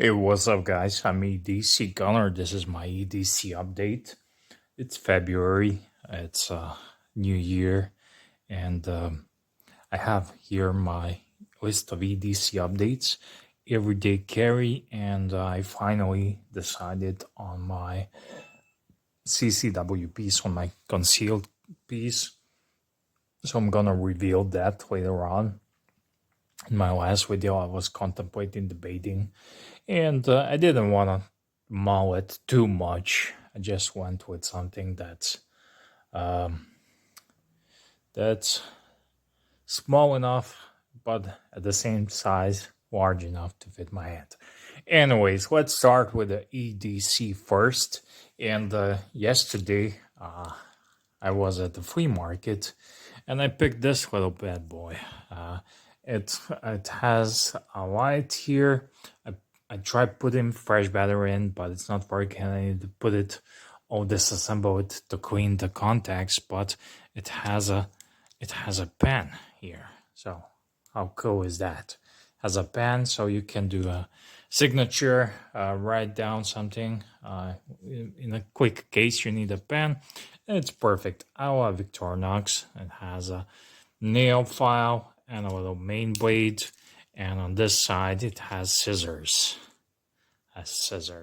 Hey, what's up, guys? I'm EDC Gunner. This is my EDC update. It's February, it's New Year, and I have here my list of EDC updates, everyday carry, and I finally decided on my CCW piece, on my concealed piece. So I'm gonna reveal that later on. In my last video, I was contemplating debating, and I didn't want to mull it too much. I just went with something that's small enough, but at the same size, large enough to fit my hand. Anyways, let's start with the EDC first. And yesterday, I was at the flea market, and I picked this little bad boy. It has a light here. I tried putting fresh battery in, but it's not working. I need to put it or disassemble it to clean the contacts, but it has a pen here. So how cool is that? Has a pen, so you can do a signature, write down something. In a quick case, you need a pen. It's perfect. I love Victorinox. It has a nail file and a little main blade, and on this side it has scissors.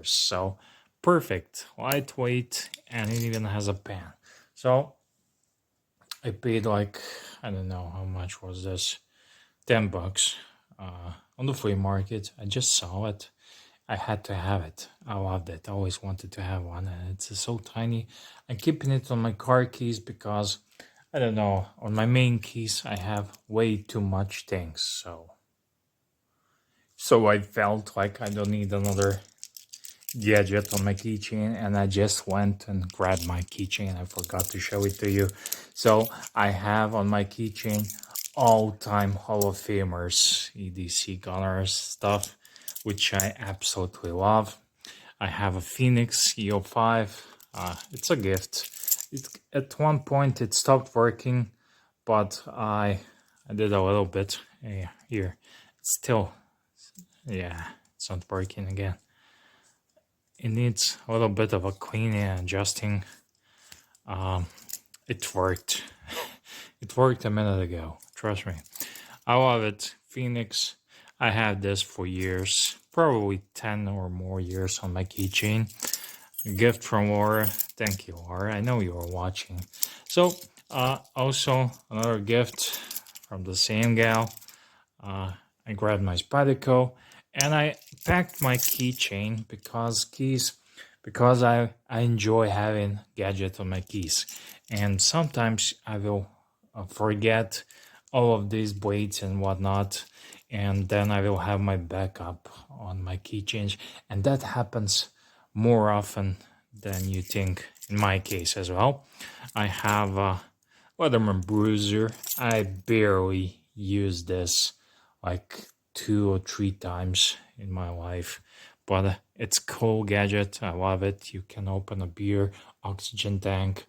So perfect, lightweight, and it even has a pen. So I paid like, I don't know how much was this, $10 on the flea market. I just saw it. I had to have it. I loved it. I always wanted to have one, and it's so tiny. I'm keeping it on my car keys because, I don't know, on my main keys I have way too much things. So I felt like I don't need another gadget on my keychain, and I just went and grabbed my keychain. I forgot to show it to you. So I have on my keychain all-time Hall of Famers, EDC Gunners stuff, which I absolutely love. I have a Phoenix EO5. It's a gift. At one point it stopped working, but I did a little bit. Here, it's still, yeah, it's not working again. It needs a little bit of a cleaning and adjusting. It worked. It worked a minute ago. Trust me. I love it. Phoenix. I have this for years, probably 10 or more years on my keychain. Gift from Laura. Thank you, Laura. I know you are watching. So, also another gift from the same gal. I grabbed my Spyderco, and I packed my keychain because I enjoy having gadgets on my keys, and sometimes I will forget all of these blades and whatnot, and then I will have my backup on my keychains, and that happens more often than you think in my case as well. I have a Leatherman Bruiser. I barely use this, like 2 or 3 times in my life, but it's a cool gadget. I love it. You can open a beer, oxygen tank,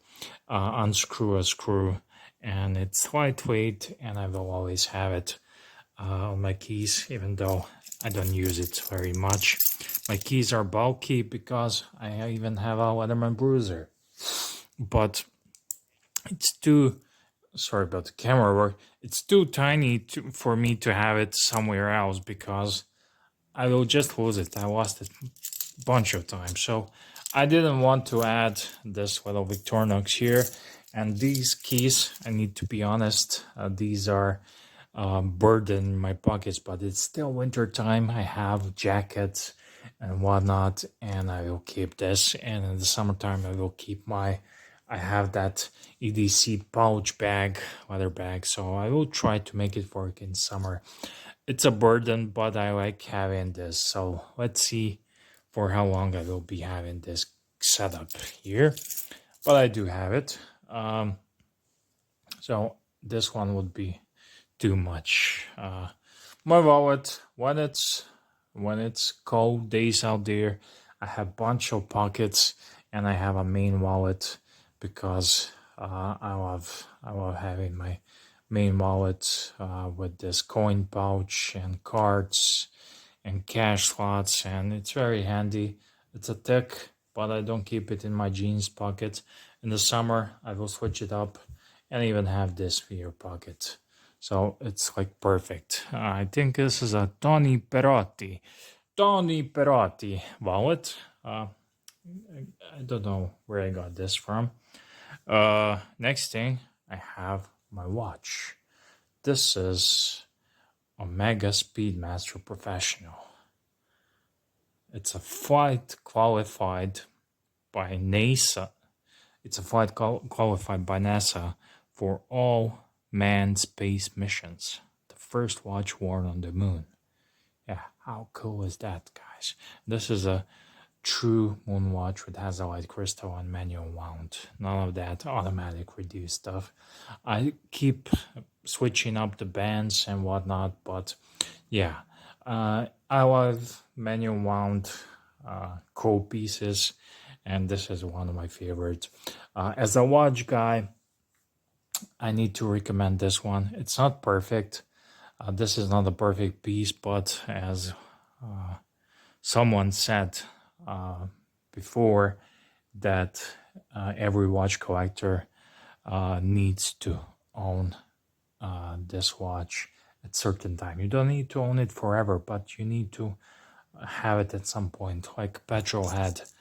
unscrew a screw, and it's lightweight, and I will always have it on my keys, even though I don't use it very much. My keys are bulky because I even have a Leatherman Bruiser, but it's too, sorry about the camera work, it's too tiny for me to have it somewhere else because I will just lose it. I lost it a bunch of times, so I didn't want to add this little Victorinox here. And these keys, I need to be honest, these are burden in my pockets, but it's still winter time. I have jackets and whatnot, and I will keep this. And in the summertime, I will keep I have that EDC pouch bag, leather bag, so I will try to make it work in summer. It's a burden, but I like having this, so let's see for how long I will be having this setup here. But I do have it. So this one would be too much. My wallet, when it's cold days out there, I have a bunch of pockets, and I have a main wallet because I love having my main wallet with this coin pouch and cards and cash slots, and it's very handy. It's a thick, but I don't keep it in my jeans pocket. In the summer, I will switch it up and even have this ear pocket. So it's like perfect. I think this is a Tony Perotti wallet. I don't know where I got this from. Next thing, I have my watch. This is Omega Speedmaster Professional. It's a flight qualified by NASA. It's a flight qualified by NASA for all manned space missions. The first watch worn on the moon. Yeah, how cool is that, guys? This is a true moon watch with hazardite crystal and manual wound. None of that automatic reduce stuff. I keep switching up the bands and whatnot, but yeah, I love manual wound cool pieces, and this is one of my favorites. As a watch guy, I need to recommend this one. It's not perfect. This is not a perfect piece, but as someone said before, that every watch collector needs to own this watch at certain time. You don't need to own it forever, but you need to have it at some point. Like Petrolhead,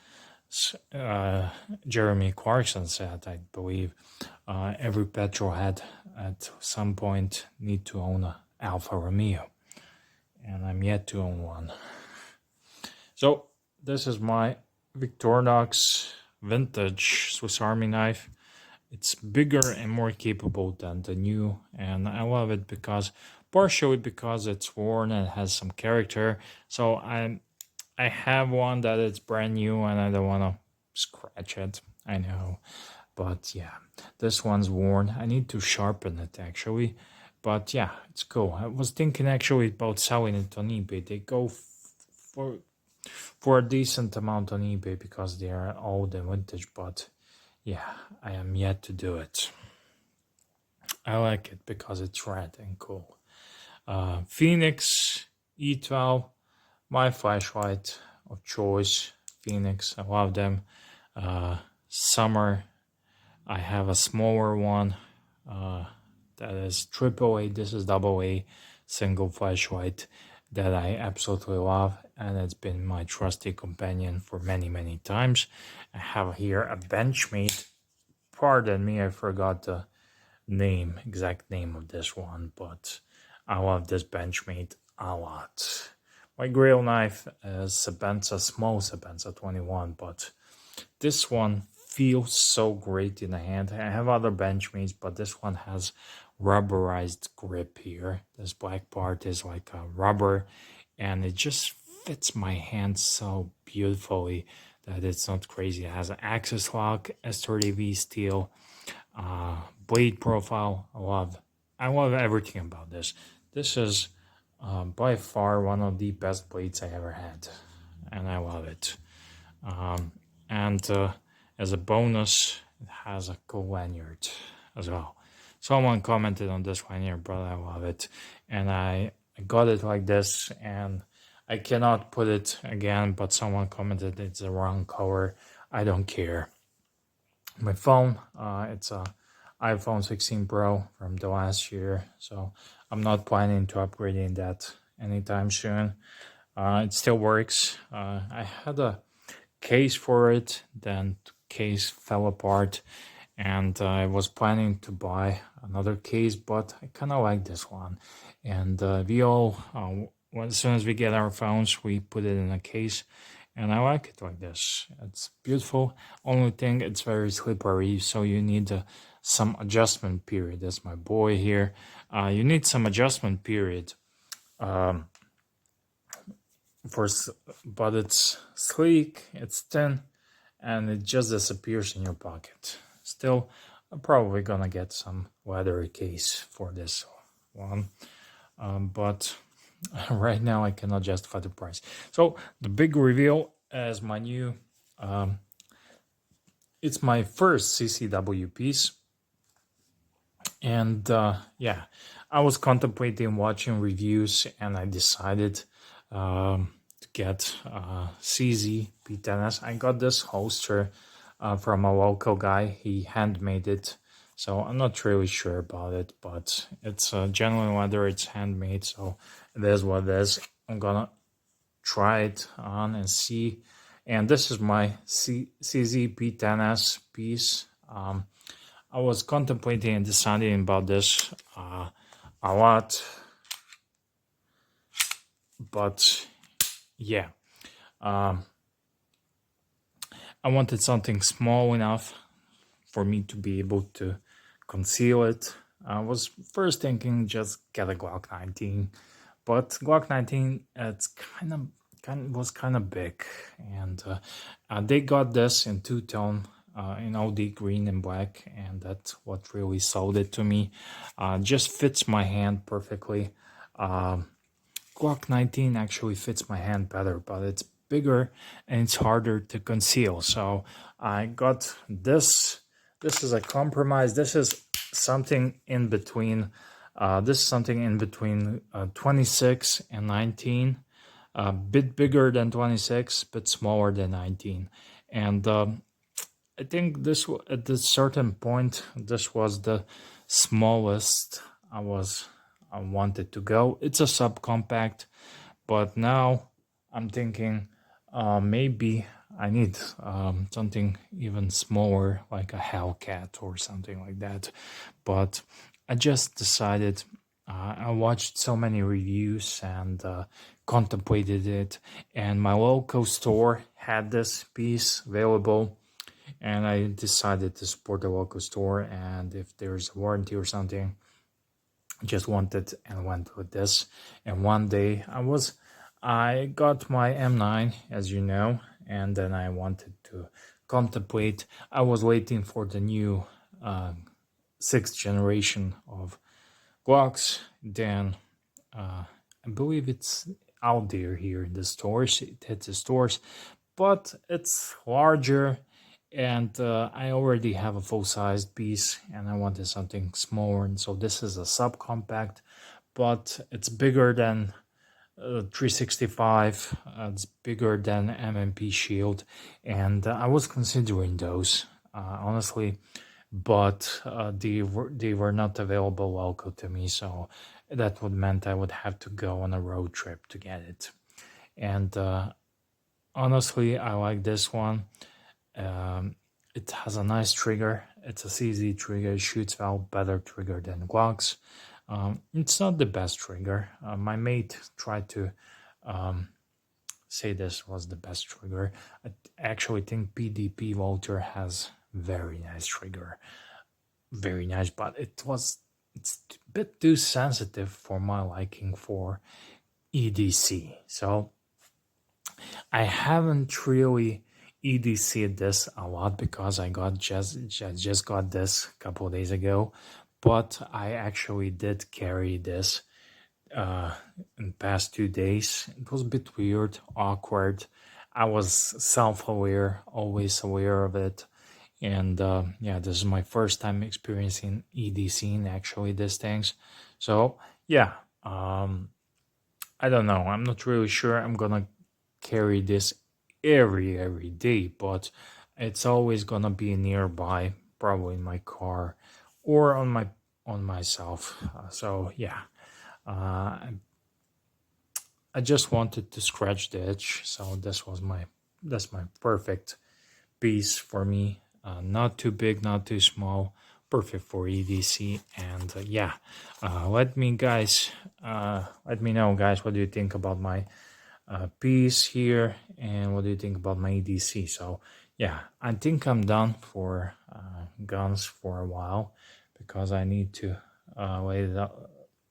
Jeremy Clarkson said, I believe, every Petrolhead at some point need to own a Alfa Romeo, and I'm yet to own one. So this is my Victorinox vintage Swiss Army knife. It's bigger and more capable than the new, and I love it partially because it's worn and has some character. So I have one that is brand new and I don't want to scratch it, I know. But yeah, this one's worn. I need to sharpen it actually. But yeah, it's cool. I was thinking actually about selling it on eBay. They go for a decent amount on eBay because they are old and vintage, but yeah, I am yet to do it. I like it because it's red and cool. Phoenix E12, my flashlight of choice. Phoenix, I love them. Summer, I have a smaller one that is AAA. This is AA single flashlight that I absolutely love, and it's been my trusty companion for many times. I have here a Benchmade. Pardon me, I forgot the exact name of this one, but I love this Benchmade a lot. My Grail knife is small Sabenza 21, but this one feels so great in the hand. I have other Benchmades, but this one has rubberized grip here. This black part is like a rubber, and it just fits my hand so beautifully that it's not crazy. It has an axis lock, S30V steel, blade profile. I love everything about this. This is by far one of the best blades I ever had, and I love it. And as a bonus, it has a cool lanyard as well. Someone commented on this lanyard, but I love it, and I got it like this, and I cannot put it again, but someone commented it's the wrong color. I don't care. My phone, it's a iPhone 16 Pro from the last year, so I'm not planning to upgrading that anytime soon. It still works. I had a case for it, then the case fell apart, and I was planning to buy another case, but I kind of like this one. And we all, as soon as we get our phones, we put it in a case, and I like it like this. It's beautiful. Only thing, it's very slippery, so you need some adjustment period. That's my boy here. You need some adjustment period. But it's sleek, it's thin, and it just disappears in your pocket. Still, I'm probably gonna get some leather case for this one, but right now I cannot justify the price. So the big reveal is my new, it's my first CCW piece, and yeah, I was contemplating watching reviews, and I decided to get CZ P10S. I got this holster from a local guy. He handmade it, so I'm not really sure about it, but it's genuine leather. It's handmade, so it is what it is. I'm gonna try it on and see. And this is my CZ P10S piece. I was contemplating and deciding about this a lot, but yeah, I wanted something small enough for me to be able to conceal it. I was first thinking just get a Glock 19, but Glock 19 it's was kind of big, and they got this in two-tone, in OD green and black, and that's what really sold it to me. Just fits my hand perfectly. Glock 19 actually fits my hand better, but it's bigger and it's harder to conceal. So I got this. This is a compromise. This is something in between. 26 and 19. A bit bigger than 26, but smaller than 19. And I think this at this certain point, this was the smallest I wanted to go. It's a subcompact, but now I'm thinking maybe I need something even smaller, like a Hellcat or something like that. But I just decided. I watched so many reviews and contemplated it, and my local store had this piece available, and I decided to support the local store, and if there's a warranty or something, I just wanted and went with this. And one day I got my M9, as you know, and then I wanted to contemplate. I was waiting for the new 6th generation of Glocks. Then I believe it's out there here in the stores. It hits the stores, but it's larger, and I already have a full-sized piece, and I wanted something smaller. And so this is a subcompact, but it's bigger than 365. It's bigger than MMP Shield, and I was considering those honestly, but they were not available local to me, so that would meant I would have to go on a road trip to get it. And honestly, I like this one. It has a nice trigger. It's a CZ trigger. It shoots well, better trigger than Glocks. It's not the best trigger. My mate tried to say this was the best trigger. I actually think PDP Walter has very nice trigger. Very nice, but it's a bit too sensitive for my liking for EDC. So I haven't really EDC'd this a lot because I just got this a couple of days ago, but I actually did carry this in the past 2 days. It was a bit weird, awkward. I was self-aware, always aware of it. And yeah, this is my first time experiencing EDCing actually these things. So yeah, I don't know. I'm not really sure I'm gonna carry this every day, but it's always gonna be nearby, probably in my car or on myself. So yeah, I just wanted to scratch the itch. So that's my perfect piece for me. Not too big, not too small, perfect for EDC. And yeah, let me know, guys, what do you think about my piece here, and what do you think about my EDC? So yeah, I think I'm done for guns for a while, because I need to lay it out.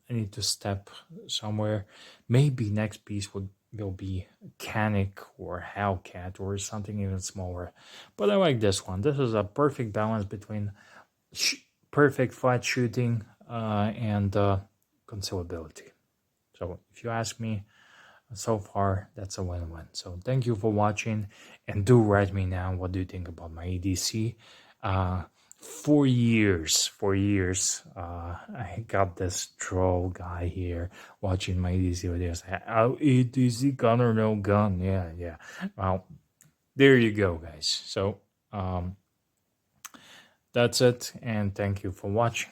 I need to step somewhere. Maybe next piece will be Canic or Hellcat or something even smaller. But I like this one. This is a perfect balance between perfect flat shooting and concealability. So if you ask me, so far that's a win-win. So thank you for watching, and do write me now what do you think about my EDC. For years, I got this troll guy here watching my EDC videos. Oh, EDC gun or no gun? Yeah. Well, there you go, guys. So that's it, and thank you for watching.